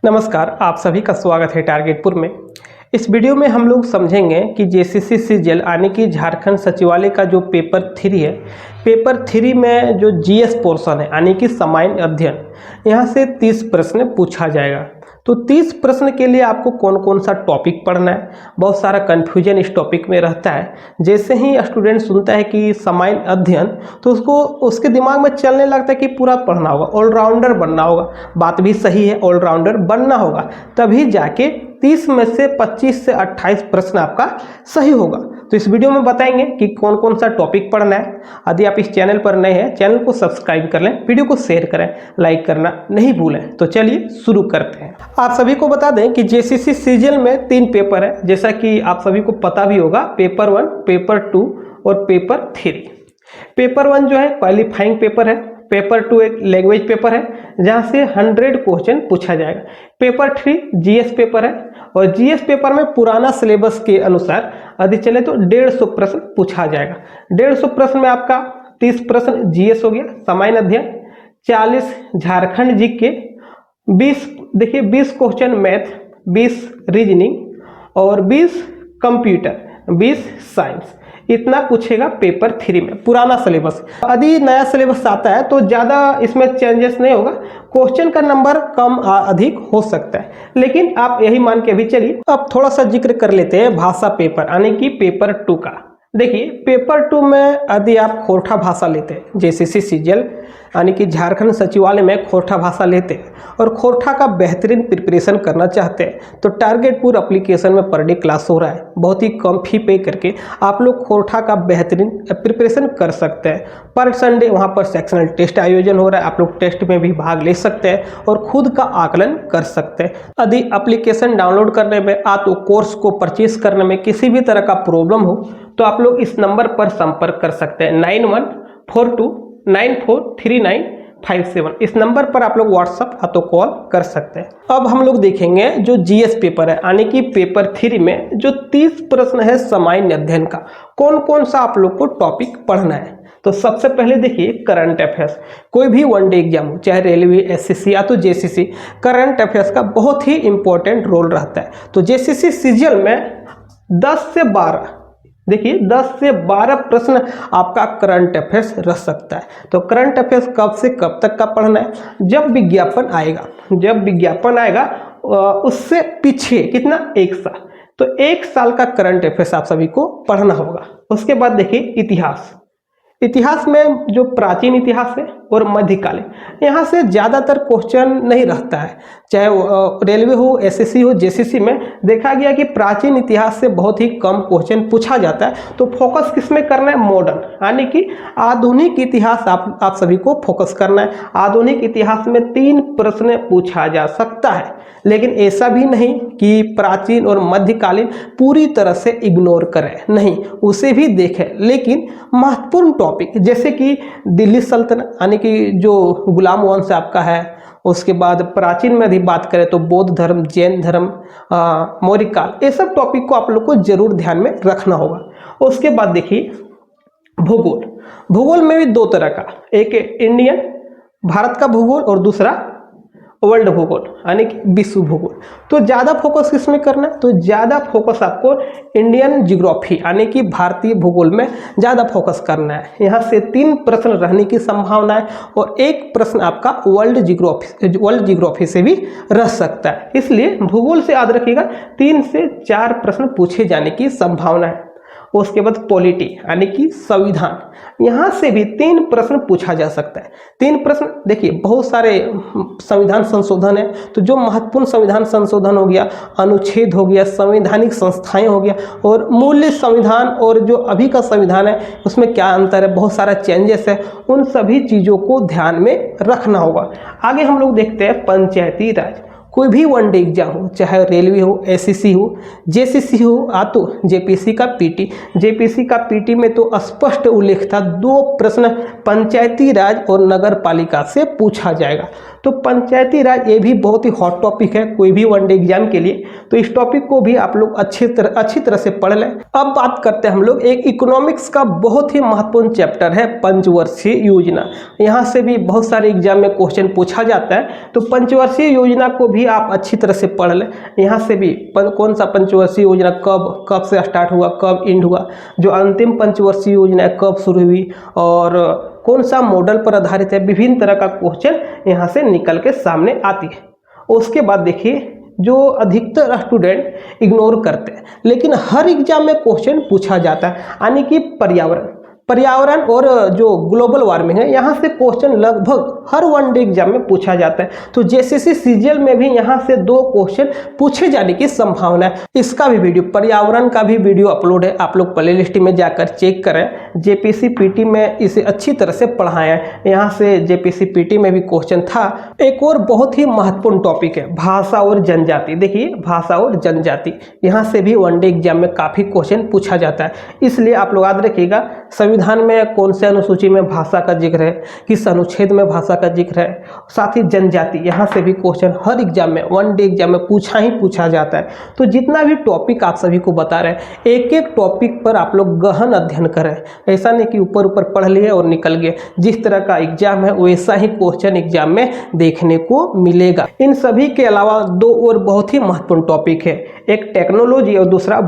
नमस्कार, आप सभी का स्वागत है टारगेटपुर में। इस वीडियो में हम लोग समझेंगे कि जेसीसी सीजीएल यानी कि झारखंड सचिवालय का जो पेपर 3 है, पेपर 3 में जो जीएस पोर्शन है यानी कि सामान्य अध्ययन, यहाँ से 30 प्रश्न पूछा जाएगा। तो 30 प्रश्न के लिए आपको कौन कौन सा टॉपिक पढ़ना है, बहुत सारा कन्फ्यूजन इस टॉपिक में रहता है। जैसे ही स्टूडेंट सुनता है कि सामान्य अध्ययन तो उसके दिमाग में चलने लगता है कि पूरा पढ़ना होगा, ऑलराउंडर बनना होगा। बात भी सही है, ऑलराउंडर बनना होगा, तभी जाके 30 में से 25 से 28 प्रश्न आपका सही होगा। तो इस वीडियो में बताएंगे कि कौन कौन सा टॉपिक पढ़ना है। यदि आप इस चैनल पर नए हैं, चैनल को सब्सक्राइब कर लें, वीडियो को शेयर करें, लाइक करना नहीं भूलें। तो चलिए शुरू करते हैं। आप सभी को बता दें कि जेसीसी सीजीएल में 3 पेपर है, जैसा कि आप सभी को पता भी होगा, पेपर 1, पेपर 2 और पेपर 3। पेपर 1 जो है क्वालिफाइंग पेपर है, पेपर 2 एक लैंग्वेज पेपर है जहां से 100 क्वेश्चन पूछा जाएगा। पेपर 3 जीएस पेपर है और जीएस पेपर में पुराना सिलेबस के अनुसार यदि चले तो 150 प्रश्न पूछा जाएगा। 150 प्रश्न में आपका 30 प्रश्न जीएस हो गया, सामान्य अध्ययन, 40 Jharkhand GK, 20 question math, 20 reasoning और 20 कंप्यूटर, 20 साइंस। इतना पूछेगा पेपर 3 में, पुराना सिलेबस। यदि नया सिलेबस आता है तो ज़्यादा इसमें चेंजेस नहीं होगा, क्वेश्चन का नंबर कम अधिक हो सकता है, लेकिन आप यही मान के अभी चलिए। अब थोड़ा सा जिक्र कर लेते हैं भाषा पेपर यानी कि पेपर 2 का। देखिए पेपर 2 में यदि आप खोरठा भाषा लेते हैं, जेसीसी सीजीएल यानी कि झारखंड सचिवालय में खोरठा भाषा लेते हैं और खोरठा का बेहतरीन प्रिपरेशन करना चाहते हैं तो टारगेटपुर एप्लीकेशन में पर डे क्लास हो रहा है। बहुत ही कम फी पे करके आप लोग खोरठा का बेहतरीन प्रिपरेशन कर सकते हैं। पर संडे वहाँ पर सेक्शनल टेस्ट आयोजन हो रहा है, आप लोग टेस्ट में भी भाग ले सकते हैं और खुद का आकलन कर सकते हैं। यदि एप्लीकेशन डाउनलोड करने में तो कोर्स को परचेज करने में किसी भी तरह का प्रॉब्लम हो तो आप लोग इस नंबर पर संपर्क कर सकते हैं, 9142943957। इस नंबर पर आप लोग व्हाट्सएप तो कॉल कर सकते हैं। अब हम लोग देखेंगे जो जीएस पेपर है यानी कि पेपर 3 में जो 30 प्रश्न है सामान्य अध्ययन का, कौन कौन सा आप लोग को टॉपिक पढ़ना है। तो सबसे पहले देखिए करंट अफेयर्स। कोई भी वनडे एग्जाम हो, चाहे रेलवे, एसएससी या तो जेसीसी, करंट अफेयर्स का बहुत ही इंपॉर्टेंट रोल रहता है। तो जेसीसी सीजीएल में 10 से 12 प्रश्न आपका करंट अफेयर्स रह सकता है। तो करंट अफेयर्स कब से कब तक का पढ़ना है, जब विज्ञापन आएगा उससे पीछे कितना, 1 साल। तो 1 साल का करंट अफेयर्स आप सभी को पढ़ना होगा। उसके बाद देखिए इतिहास में जो प्राचीन इतिहास है और मध्यकालीन, यहाँ से ज़्यादातर क्वेश्चन नहीं रहता है। चाहे रेलवे हो, एसएससी हो, जेसीसी में देखा गया कि प्राचीन इतिहास से बहुत ही कम क्वेश्चन पूछा जाता है। तो फोकस किस में करना है, मॉडर्न यानी कि आधुनिक इतिहास आप सभी को फोकस करना है। आधुनिक इतिहास में 3 प्रश्न पूछा जा सकता है, लेकिन ऐसा भी नहीं कि प्राचीन और मध्यकालीन पूरी तरह से इग्नोर करें, नहीं, उसे भी देखें, लेकिन महत्वपूर्ण टॉपिक जैसे कि दिल्ली सल्तनत यानी कि जो गुलाम वंश आपका है, उसके बाद प्राचीन में भी बात करें तो बौद्ध धर्म, जैन धर्म, मौर्य काल, ये सब टॉपिक को आप लोग को जरूर ध्यान में रखना होगा। उसके बाद देखिए भूगोल में भी 2 तरह का, एक इंडियन भारत का भूगोल और दूसरा वर्ल्ड भूगोल यानी कि विश्व भूगोल। तो ज़्यादा फोकस किसमें करना है, तो ज़्यादा फोकस आपको इंडियन जियोग्राफी यानी कि भारतीय भूगोल में ज़्यादा फोकस करना है। यहाँ से 3 प्रश्न रहने की संभावना है और 1 प्रश्न आपका वर्ल्ड जियोग्राफी से भी रह सकता है। इसलिए भूगोल से याद रखिएगा 3 से 4 प्रश्न पूछे जाने की संभावना है। उसके बाद पॉलिटी यानी कि संविधान, यहाँ से भी 3 प्रश्न पूछा जा सकता है। 3 प्रश्न देखिए, बहुत सारे संविधान संशोधन है, तो जो महत्वपूर्ण संविधान संशोधन हो गया, अनुच्छेद हो गया, संवैधानिक संस्थाएं हो गया और मूल्य संविधान और जो अभी का संविधान है उसमें क्या अंतर है, बहुत सारा चेंजेस है, उन सभी चीज़ों को ध्यान में रखना होगा। आगे हम लोग देखते हैं पंचायती राज। कोई भी वनडे एग्जाम हो, चाहे रेलवे हो, एसएससी हो, जेसीसी हो, तो जेपीसी का पीटी में तो स्पष्ट उल्लेख था 2 प्रश्न पंचायती राज और नगर पालिका से पूछा जाएगा। तो पंचायती राज ये भी बहुत ही हॉट टॉपिक है कोई भी वनडे एग्जाम के लिए, तो इस टॉपिक को भी आप लोग अच्छी तरह से पढ़ लें। अब बात करते हैं हम लोग एक इकोनॉमिक्स का बहुत ही महत्वपूर्ण चैप्टर है पंचवर्षीय योजना। यहाँ से भी बहुत सारे एग्जाम में क्वेश्चन पूछा जाता है, तो पंचवर्षीय योजना को भी आप अच्छी तरह से पढ़ लें। यहाँ से भी कौन सा पंचवर्षीय योजना कब से स्टार्ट हुआ, कब एंड हुआ, जो अंतिम पंचवर्षीय योजना है कब शुरू हुई और कौन सा मॉडल पर आधारित है, विभिन्न तरह का क्वेश्चन यहाँ से निकल के सामने आती है। उसके बाद देखिए जो अधिकतर स्टूडेंट इग्नोर करते हैं लेकिन हर एग्जाम में क्वेश्चन पूछा जाता है, यानी कि पर्यावरण और जो ग्लोबल वार्मिंग है यहाँ से क्वेश्चन लगभग हर वनडे एग्जाम में पूछा जाता है। तो जेसीसी सीजीएल में भी यहाँ से 2 क्वेश्चन पूछे जाने की संभावना है। इसका भी वीडियो, पर्यावरण का भी वीडियो अपलोड है, आप लोग प्लेलिस्ट में जाकर चेक करें। जेपीसी पीटी में इसे अच्छी तरह से पढ़ाया है, यहाँ से जेपीसी पीटी में भी क्वेश्चन था। एक और बहुत ही महत्वपूर्ण टॉपिक है भाषा और जनजाति। देखिए भाषा और जनजाति यहाँ से भी वनडे एग्जाम में काफी क्वेश्चन पूछा जाता है, इसलिए आप लोग याद रखिएगा संविधान में कौन से अनुसूची में भाषा का जिक्र है, किस अनुच्छेद में भाषा का जिक्र है, साथ ही जनजाति यहाँ से भी क्वेश्चन हर एग्जाम में वनडे एग्जाम में पूछा जाता है। तो जितना भी टॉपिक आप सभी को बता रहे हैं एक एक टॉपिक पर आप लोग गहन अध्ययन करें, ऐसा नहीं कि ऊपर पढ़ लिए और निकल गए। जिस तरह का एग्जाम है वैसा ही क्वेश्चन एग्जाम में देखने को मिलेगा। इन सभी के अलावा 2 और बहुत ही महत्वपूर्ण टॉपिक है, एक टेक्नोलॉजी और दूसरा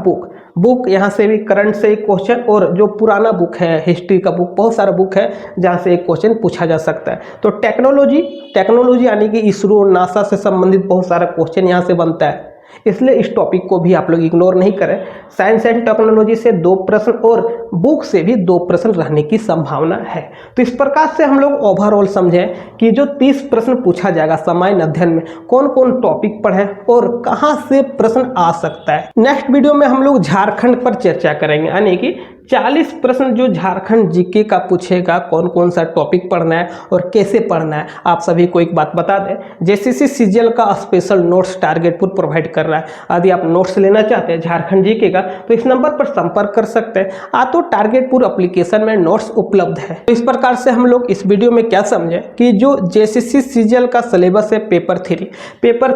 बुक यहाँ से भी करंट से एक क्वेश्चन, और जो पुराना बुक है हिस्ट्री का बुक, बहुत सारा बुक है जहाँ से एक क्वेश्चन पूछा जा सकता है। तो टेक्नोलॉजी यानी कि इसरो नासा से संबंधित बहुत सारा क्वेश्चन यहाँ से बनता है, इसलिए इस टॉपिक को भी आप लोग इग्नोर नहीं करें। साइंस एंड टेक्नोलॉजी से 2 प्रश्न और बुक से भी 2 प्रश्न रहने की संभावना है। तो इस प्रकार से हम लोग ओवरऑल समझें कि जो 30 प्रश्न पूछा जाएगा सामान्य अध्ययन में कौन कौन टॉपिक पढ़ें और कहां से प्रश्न आ सकता है। नेक्स्ट वीडियो में हम लोग झारखंड पर चर्चा करेंगे, यानी कि 40 प्रश्न जो झारखंड जीके का पूछेगा, कौन कौन सा टॉपिक पढ़ना है और कैसे पढ़ना है। आप सभी को एक बात बता दें, जेसीसी सीजीएल का स्पेशल नोट्स टारगेटपुर प्रोवाइड कर रहा है। यदि आप नोट्स लेना चाहते हैं झारखंड जीके का तो इस नंबर पर संपर्क कर सकते हैं। तो टारगेटपुर एप्लीकेशन में नोट्स उपलब्ध है। तो इस प्रकार से हम लोग इस वीडियो में क्या समझे कि जो जेसीसी सीजीएल का सिलेबस है पेपर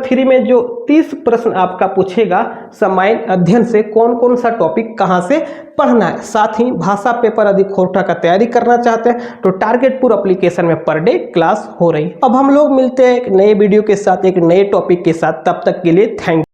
3 में जो 30 प्रश्न आपका पूछेगा सामान्य अध्ययन से कौन कौन सा टॉपिक कहां से पढ़ना है। साथ ही भाषा पेपर यदि खोटा का तैयारी करना चाहते हैं तो टारगेटपुर एप्लीकेशन में पर डे क्लास हो रही है। अब हम लोग मिलते हैं एक नए वीडियो के साथ, एक नए टॉपिक के साथ। तब तक के लिए थैंक यू।